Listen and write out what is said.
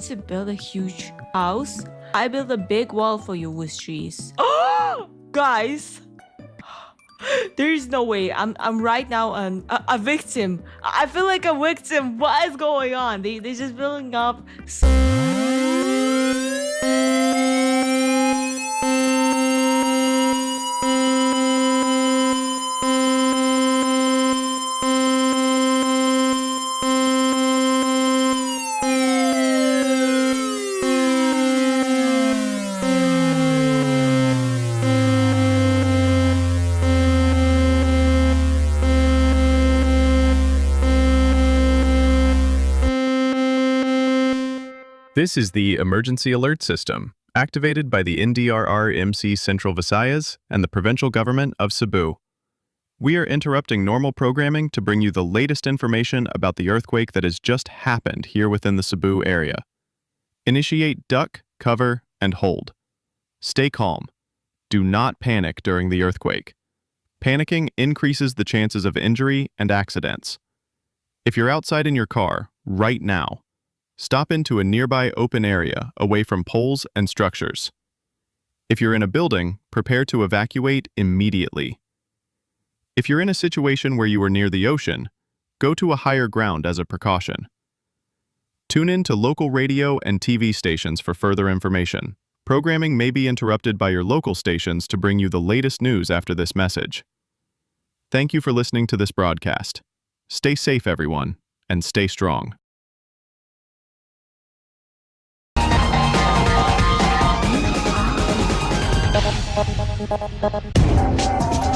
want to build a huge house? I built a big wall for you with trees. Oh, guys, there's no way. I'm right now a victim. I feel like a victim. What is going on? They just building up. This is the emergency alert system, activated by the NDRR-MC Central Visayas and the provincial government of Cebu. We are interrupting normal programming to bring you the latest information about the earthquake that has just happened here within the Cebu area. Initiate duck, cover, and hold. Stay calm. Do not panic during the earthquake. Panicking increases the chances of injury and accidents. If you're outside in your car, right now, stop into a nearby open area away from poles and structures. If you're in a building, prepare to evacuate immediately. If you're in a situation where you are near the ocean, go to a higher ground as a precaution. Tune in to local radio and TV stations for further information. Programming may be interrupted by your local stations to bring you the latest news after this message. Thank you for listening to this broadcast. Stay safe, everyone, and stay strong. Thank you.